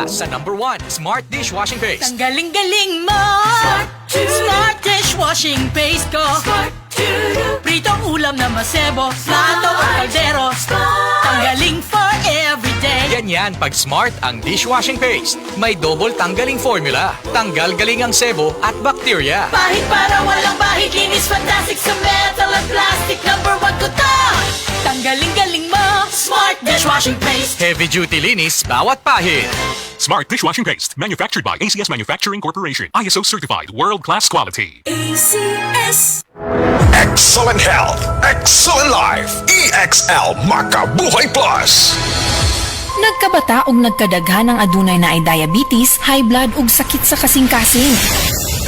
formula sa #1 Smart Dishwashing Paste. Ang galing-galing mo! Smart dishwashing paste ko. Pritong ulam na masebo, plato o kaldero. Tanggaling for everyday. Ganyan pag Smart ang dishwashing paste. May double tanggaling formula. Tanggal galing ang sebo at bakterya. Bahid para walang bahid, linis fantastic sa metal at plastic. #1 ko to! Tanggaling-galing mo, Smart dishwashing paste. Heavy duty linis bawat pahid. Smart Dishwashing Paste, manufactured by ACS Manufacturing Corporation. ISO certified, world-class quality. ACS. Excellent health, excellent life. EXL Makabuhay Plus. Nagkabata ug nagkadaghan ang adunay na ay diabetes, high blood ug sakit sa kasing-kasing.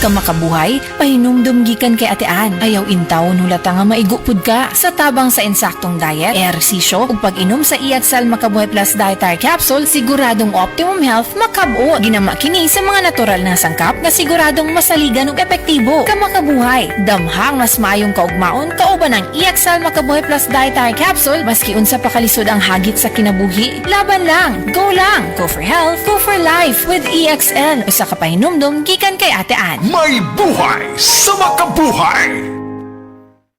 Kamakabuhay, pahinumdum gikan kay atean. Ayaw intaw nulata nga maigupod ka sa tabang sa insaktong diet, ehersisyo ug pag-inom sa EXL Makabuhay Plus Dietary Capsule, siguradong optimum health makabuo. Ginama kini sa mga natural na sangkap na siguradong masaligan ug epektibo. Kamakabuhay, damhang mas maayong kaugmaon kauban ng EXL Makabuhay Plus Dietary Capsule maski unsa pa kalisod ang hagit sa kinabuhi. Laban lang, go for health, go for life with EXL. Usa ka pahinumdum gikan kay atean. May buhay sa makabuhay.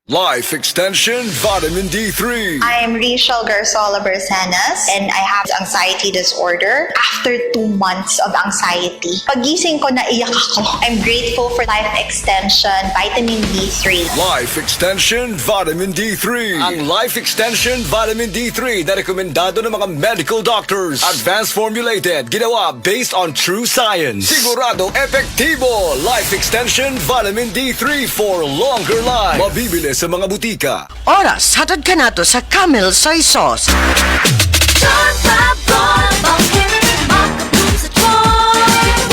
Life Extension Vitamin D3. I'm Rachel Garzola Bersanas and I have anxiety disorder. After 2 months of anxiety, pagising ko naiyak ako. I'm grateful for Life Extension Vitamin D3. Life Extension Vitamin D3. Ang Life Extension Vitamin D3 na rekomendado ng mga medical doctors. Advanced formulated, ginawa based on true science. Sigurado epektibo. Life Extension Vitamin D3 for longer life. Mabibili sa mga butika. Oras, hatad ka na to sa Camel Soy Sauce. John Fabon, bangkit, makapun sa John.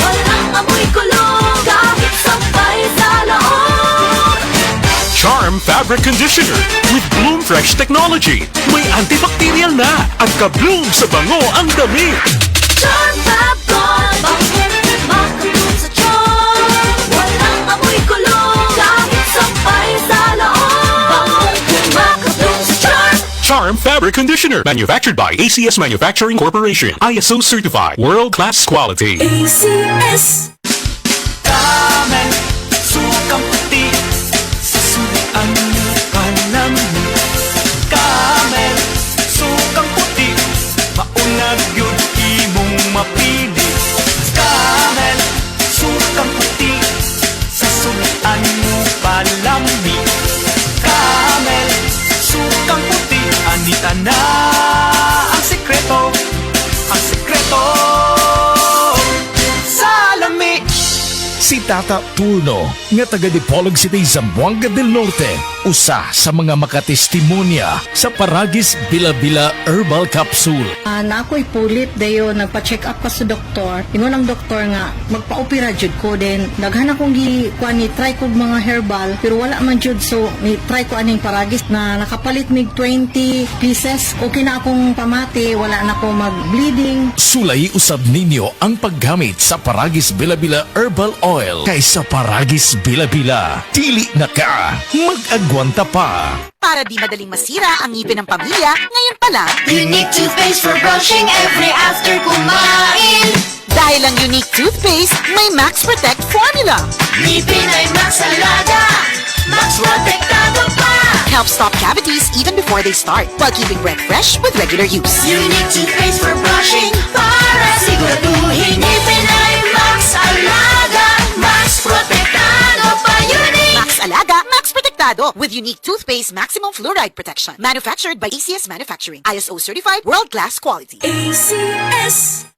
Walang amoy kulong, kahit sampay sa loob. Charm Fabric Conditioner with Bloom Fresh Technology. May antibacterial na at ka-bloom sa bango ang damit. John Fabon, bangkit, makapun sa John. Walang amoy kulong, kahit sampay sa loob. Charm Fabric Conditioner, manufactured by ACS Manufacturing Corporation. ISO certified, world-class quality. ACS. Camel, sukang puti, sasuan panamit. Camel, sukang puti, maunag yun imong mapili. Camel, sukang puti, sasuan mo palamig. Camel, sukang puti, anita na ang sekreto sa lami. Si Tata Turno, nga taga Dipolog City, Zamboanga del Norte, usa sa mga makatestimonya sa Paragis Bila-Bila Herbal Capsule. Na ako'y pulit dayo nagpa-check up pa sa doktor. Ingon ang doktor nga magpa-opera jud ko, din daghan akong kuan ni try kog mga herbal pero wala man jud, so ni try ko aning Paragis na nakapalit mig 20 pieces. Okay na akong pamati, wala na ako mag-bleeding. Sulay usab ninyo ang paggamit sa Paragis Bila-Bila Herbal Oil kaysa Paragis Bila-Bila. Dili na ka, mag-agwanta pa. Para di madaling masira ang ngipin ng pamilya, ngayon pa lang, Unique toothpaste for brushing every after kumain. dahil ang unique toothpaste, may Max Protect formula. Ngipin ay Max Alaga, Max Protectado pa. Helps stop cavities even before they start, while keeping breath fresh with regular use. Unique toothpaste for brushing para siguraduhin ngipin ay Max Alaga, Max Protectado pa. Unique Max Alaga, Max Protectado, with unique toothpaste maximum fluoride protection. Manufactured by ACS Manufacturing. ISO certified, world-class quality. ACS.